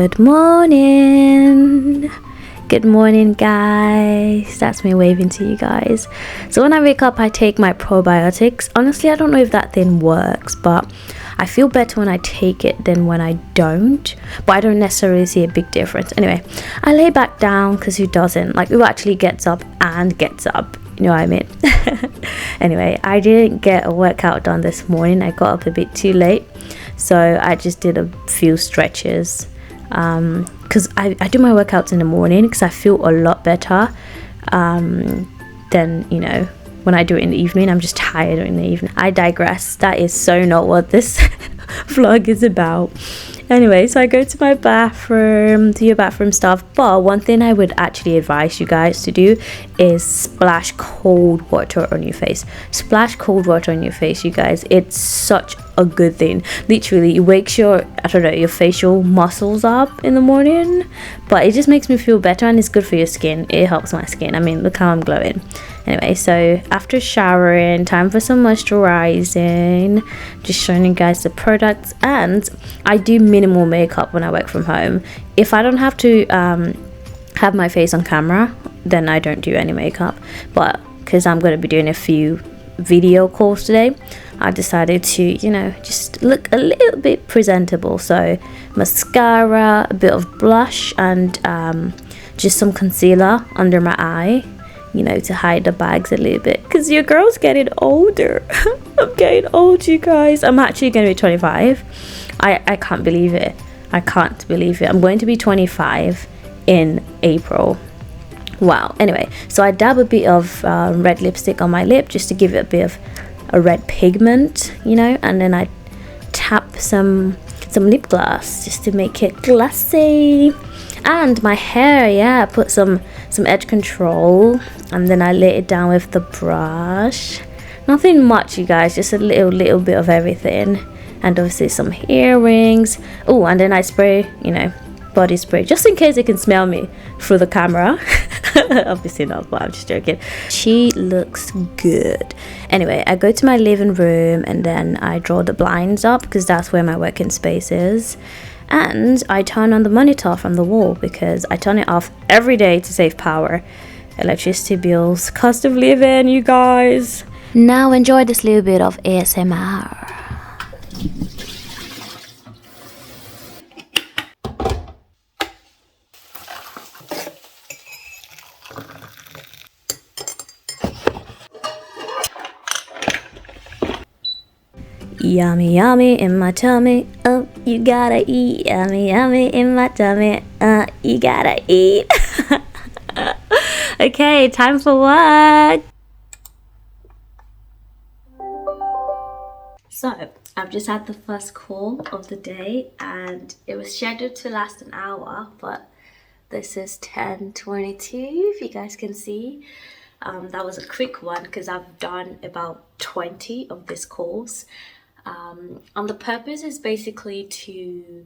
Good morning. Good morning, guys. That's me waving to you guys. So when I wake up, I take my probiotics. Honestly, I don't know if that thing works, but I feel better when I take it than when I don't. But I don't necessarily see a big difference. Anyway, I lay back down because who doesn't? Like, who actually gets up and gets up? You know what I mean? Anyway, I didn't get a workout done this morning. I got up a bit too late. So I just did a few stretches. Because I do my workouts in the morning because I feel a lot better than, you know, when I do it in the evening. I'm just tired in the evening. I digress. That is so not what this vlog is about. Anyway, so I go to my bathroom, do your bathroom stuff. But one thing I would actually advise you guys to do is splash cold water on your face. Splash cold water on your face, you guys. It's such a good thing. Literally, it wakes your, I don't know, your facial muscles up in the morning. But it just makes me feel better and it's good for your skin. It helps my skin. I mean, look how I'm glowing. Anyway, so after showering, time for some moisturizing. Just showing you guys the products. And I do minimal makeup when I work from home. If I don't have to have my face on camera, then I don't do any makeup. But because I'm going to be doing a few video calls today, I decided to, you know, just look a little bit presentable. So mascara, a bit of blush, and just some concealer under my eye, you know, to hide the bags a little bit, because your girl's getting older. I'm getting old, you guys. I'm actually going to be 25. I can't believe it. I can't believe it. I'm going to be 25 in April. Wow. Anyway, so I dab a bit of red lipstick on my lip just to give it a bit of a red pigment, you know, and then I tap some lip gloss just to make it glossy. And my hair, yeah, I put some edge control, and then I lay it down with the brush. Nothing much, you guys, just a little bit of everything. And obviously some earrings. Oh, and then I spray, you know, body spray just in case they can smell me through the camera. Obviously not, but I'm just joking. She looks good. Anyway, I go to my living room and then I draw the blinds up because that's where my working space is. And I turn on the monitor from the wall because I turn it off every day to save power. Electricity bills, cost of living, you guys. Now enjoy this little bit of ASMR. Yummy, yummy in my tummy. Oh, you gotta eat. Yummy, yummy in my tummy. You gotta eat. Okay, time for work. So, I've just had the first call of the day and it was scheduled to last an hour, but this is 10:22, if you guys can see. That was a quick one because I've done about 20 of these calls. And the purpose is basically to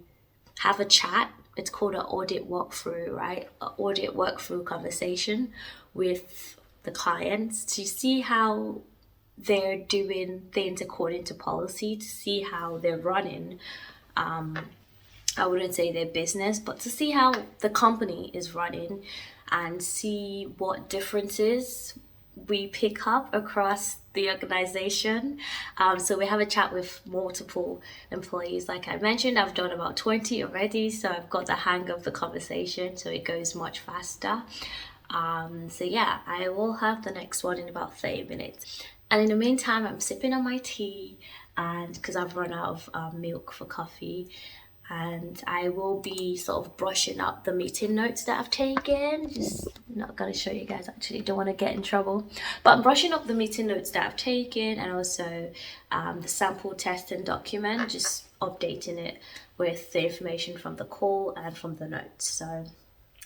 have a chat. It's called an audit walkthrough, right? An audit walkthrough conversation with the clients to see how they're doing things according to policy, to see how they're running. I wouldn't say their business, but to see how the company is running and see what differences we pick up across the organization. So we have a chat with multiple employees. Like I mentioned, I've done about 20 already, so I've got the hang of the conversation, so it goes much faster. So yeah, I will have the next one in about 30 minutes. And in the meantime, I'm sipping on my tea, and because I've run out of milk for coffee. And I will be sort of brushing up the meeting notes that I've taken. Just not gonna show you guys, actually, don't want to get in trouble. But I'm brushing up the meeting notes that I've taken, and also the sample testing document, just updating it with the information from the call and from the notes. So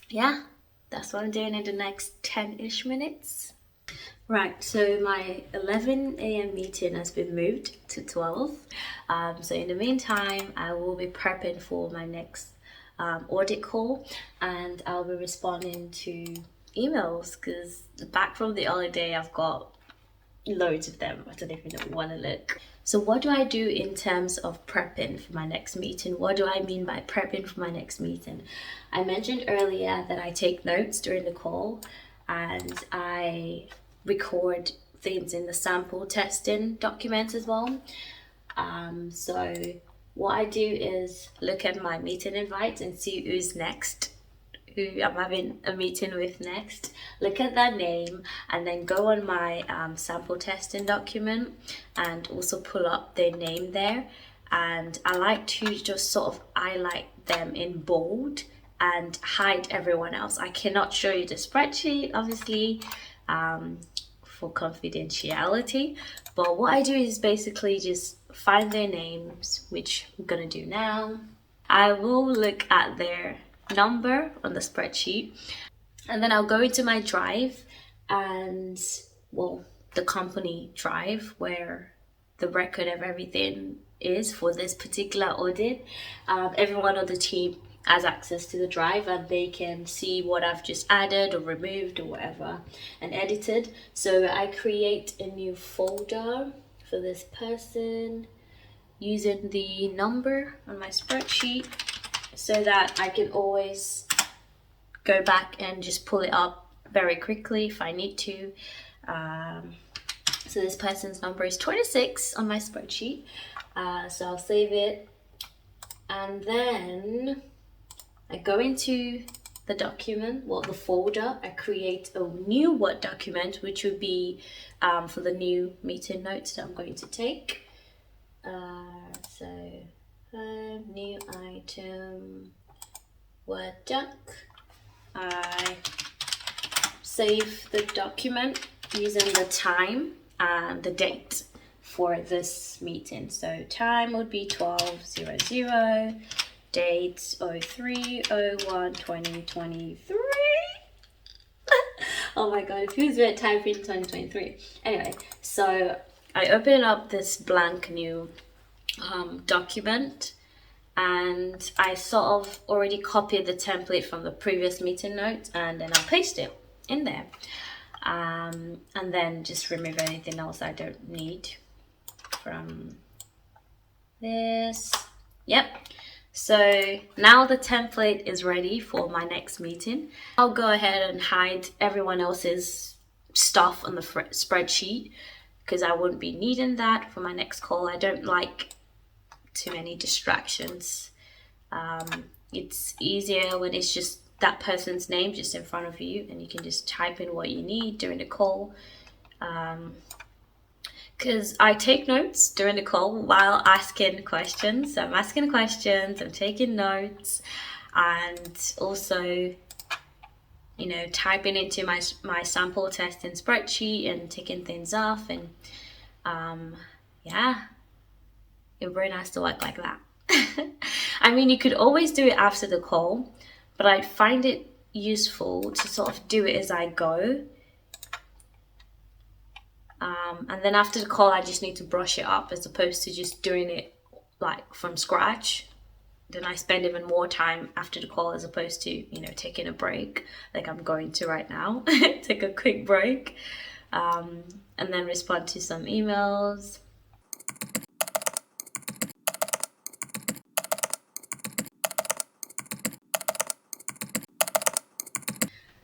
yeah, that's what I'm doing in the next 10-ish minutes. Right, so my 11 a.m. meeting has been moved to 12. So in the meantime, I will be prepping for my next audit call, and I'll be responding to emails because back from the holiday, I've got loads of them. I don't know if you want to look. So what do I do in terms of prepping for my next meeting? What do I mean by prepping for my next meeting? I mentioned earlier that I take notes during the call and I record things in the sample testing document as well. So what I do is look at my meeting invites and see who's next, who I'm having a meeting with next, look at their name, and then go on my sample testing document and also pull up their name there. And I like to just sort of highlight them in bold and hide everyone else. I cannot show you the spreadsheet, obviously, for confidentiality, but what I do is basically just find their names, which I'm gonna do now. I will look at their number on the spreadsheet, and then I'll go into my drive and, well, the company drive where the record of everything is for this particular audit. Everyone on the team has access to the drive and they can see what I've just added or removed or whatever and edited. So I create a new folder for this person using the number on my spreadsheet, so that I can always go back and just pull it up very quickly if I need to. So this person's number is 26 on my spreadsheet. So I'll save it. And then I go into the document, well, the folder. I create a new Word document, which would be for the new meeting notes that I'm going to take. New item, Word doc. I save the document using the time and the date for this meeting. So time would be 12:00, date 03/01/2023. Oh my god, who's been typing 2023? Anyway, so I open up this blank new document, and I sort of already copied the template from the previous meeting notes, and then I'll paste it in there, and then just remove anything else I don't need from this. Yep. So now the template is ready for my next meeting. I'll go ahead and hide everyone else's stuff on the spreadsheet because I wouldn't be needing that for my next call. I don't like too many distractions. It's easier when it's just that person's name just in front of you and you can just type in what you need during the call. Because I take notes during the call while asking questions. So I'm asking questions, I'm taking notes, and also, you know, typing into my sample testing spreadsheet and ticking things off. And yeah, it's very nice to work like that. I mean, you could always do it after the call, but I find it useful to sort of do it as I go. And then after the call, I just need to brush it up as opposed to just doing it like from scratch. Then I spend even more time after the call as opposed to, you know, taking a break like I'm going to right now. Take a quick break, and then respond to some emails.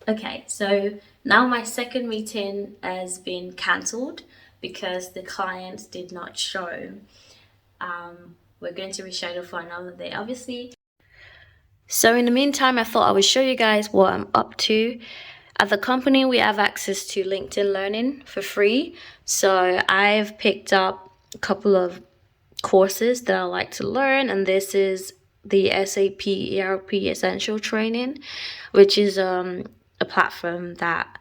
Okay, so now my second meeting has been cancelled because the clients did not show. We're going to reschedule for another day, obviously. So in the meantime, I thought I would show you guys what I'm up to. At the company, we have access to LinkedIn Learning for free. So I've picked up a couple of courses that I like to learn, and this is the SAP ERP Essential Training, which is a platform that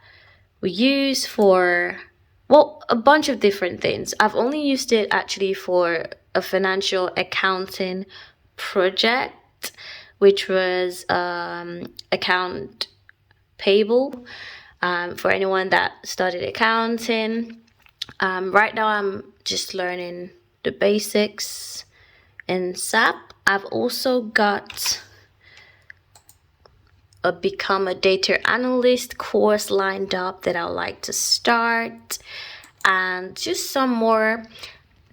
we use for, well, a bunch of different things. I've only used it actually for a financial accounting project, which was account payable, for anyone that studied accounting. Right now I'm just learning the basics in SAP. I've also got a Become a Data Analyst course lined up that I'd like to start, and just some more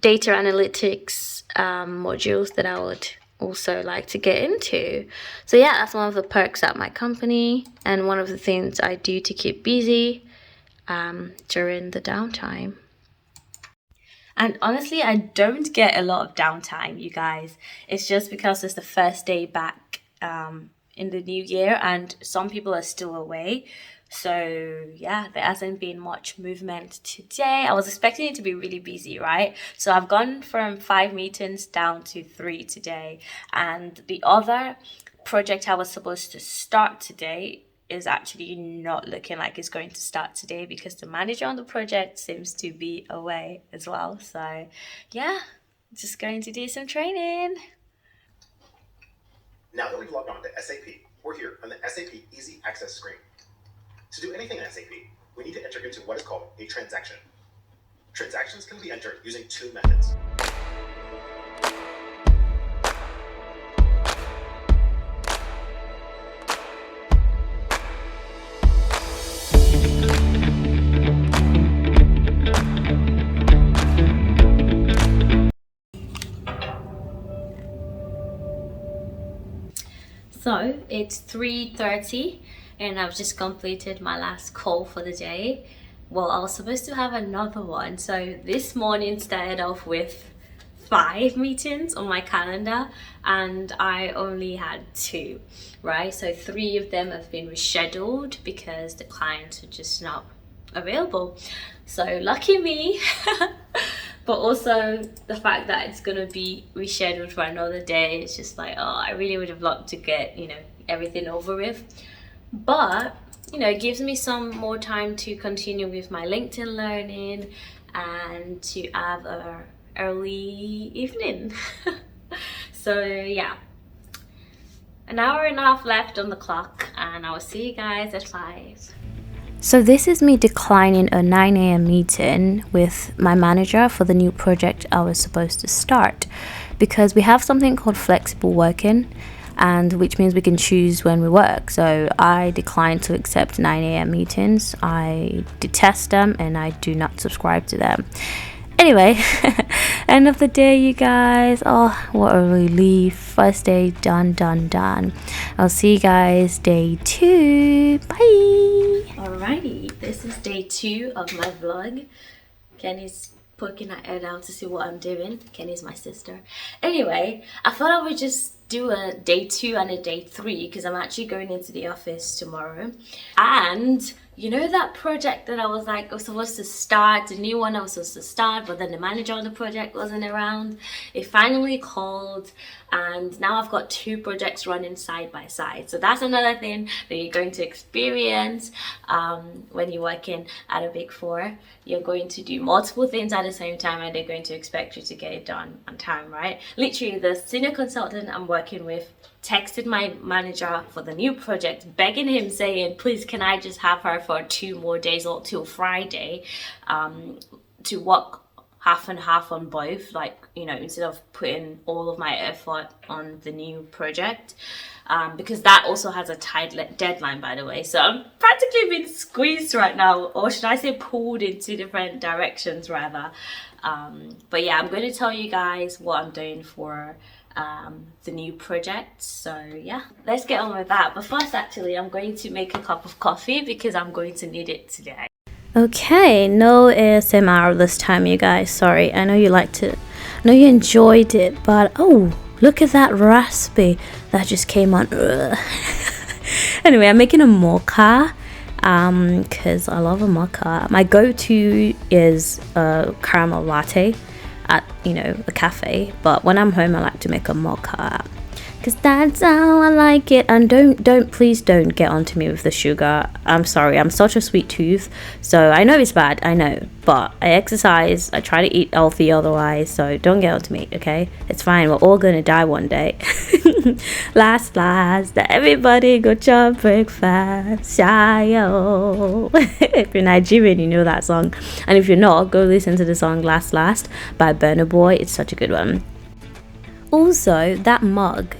data analytics modules that I would also like to get into. So yeah, that's one of the perks at my company and one of the things I do to keep busy during the downtime. And honestly, I don't get a lot of downtime, you guys. It's just because it's the first day back in the new year and some people are still away. So yeah, there hasn't been much movement today. I was expecting it to be really busy, right? So I've gone from 5 meetings down to 3 today. And the other project I was supposed to start today is actually not looking like it's going to start today because the manager on the project seems to be away as well. So yeah, just going to do some training. Now that we've logged on to SAP, we're here on the SAP Easy Access screen. To do anything in SAP, we need to enter into what is called a transaction. Transactions can be entered using 2 methods. So it's 3:30 and I've just completed my last call for the day. Well, I was supposed to have another one. So this morning started off with 5 meetings on my calendar and I only had 2, right? So 3 of them have been rescheduled because the clients are just not available. So lucky me. But also the fact that it's gonna be rescheduled for another day, it's just like, oh, I really would have loved to get, everything over with. But, it gives me some more time to continue with my LinkedIn learning and to have a early evening. So yeah, an hour and a half left on the clock and I will see you guys at 5. So this is me declining a 9 a.m. meeting with my manager for the new project I was supposed to start because we have something called flexible working, and which means we can choose when we work. So I decline to accept 9 a.m. meetings. I detest them and I do not subscribe to them. Anyway, end of the day, you guys. Oh, what a relief. First day done. I'll see you guys day 2. Bye. Alrighty, this is day 2 of my vlog. Kenny's poking her head out to see what I'm doing. Kenny's my sister. Anyway, I thought I would just do a day 2 and a day 3 because I'm actually going into the office tomorrow. And that project that I was supposed to start, the new one I was supposed to start, but then the manager on the project wasn't around. It finally called and now I've got 2 projects running side by side. So that's another thing that you're going to experience when you're working at a Big 4. You're going to do multiple things at the same time and they're going to expect you to get it done on time, right? Literally, the senior consultant I'm working with texted my manager for the new project, begging him, saying, please, can I just have her for 2 more days or till Friday to work half and half on both, instead of putting all of my effort on the new project, because that also has a tight deadline, by the way. So I'm practically being squeezed right now, or should I say pulled in 2 different directions rather. But yeah, I'm going to tell you guys what I'm doing for the new project. So yeah, let's get on with that. But first, actually, I'm going to make a cup of coffee because I'm going to need it today. Okay, no ASMR this time, you guys. Sorry, I know you enjoyed it, but oh, look at that raspy that just came on. Anyway, I'm making a mocha because I love a mocha. My go-to is a caramel latte at a cafe, but when I'm home I like to make a mocha because that's how I like it. And please don't get onto me with the sugar. I'm sorry, I'm such a sweet tooth, so I know it's bad, I know, but I exercise, I try to eat healthy otherwise, so don't get onto me, okay? It's fine, we're all gonna die one day. last everybody go chop breakfast, shayo. If you're Nigerian, you know that song, and if you're not, go listen to the song Last by Burna Boy. It's such a good one. Also, that mug,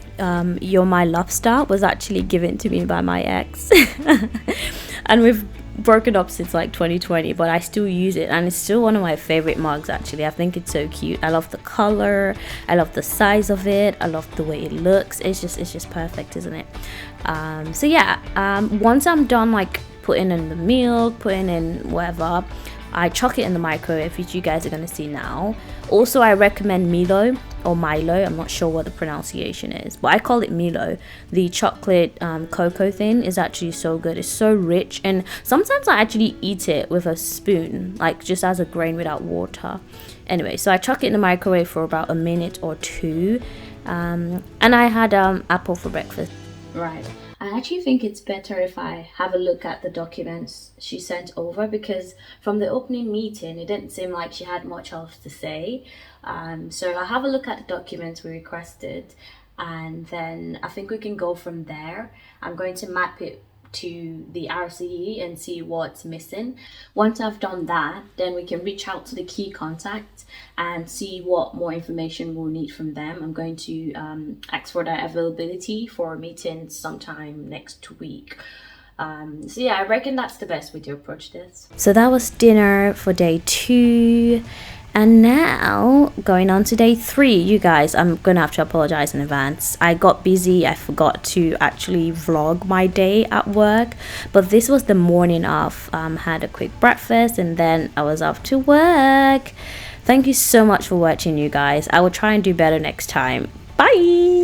You're My Love Star, was actually given to me by my ex. And we've broken up since like 2020, but I still use it, and it's still one of my favorite mugs actually. I think it's so cute. I love the color, I love the size of it, I love the way it looks. It's just perfect, isn't it? So yeah, once I'm done like putting in the milk, putting in whatever, I chuck it in the microwave, which you guys are going to see now. Also, I recommend Milo or Milo. I'm not sure what the pronunciation is, but I call it Milo. The chocolate cocoa thing is actually so good. It's so rich, and sometimes I actually eat it with a spoon, like just as a grain without water. Anyway, so I chuck it in the microwave for about a minute or two, and I had apple for breakfast. Right. I actually think it's better if I have a look at the documents she sent over, because from the opening meeting, it didn't seem like she had much else to say. So I'll have a look at the documents we requested, and then I think we can go from there. I'm going to map it to the RCE and see what's missing. Once I've done that, then we can reach out to the key contacts and see what more information we'll need from them. I'm going to ask for their availability for meetings sometime next week. So yeah, I reckon that's the best way to approach this. So that was dinner for day 2. And now, going on to day 3, you guys, I'm going to have to apologize in advance. I got busy, I forgot to actually vlog my day at work. But this was the morning of, had a quick breakfast, and then I was off to work. Thank you so much for watching, you guys. I will try and do better next time. Bye!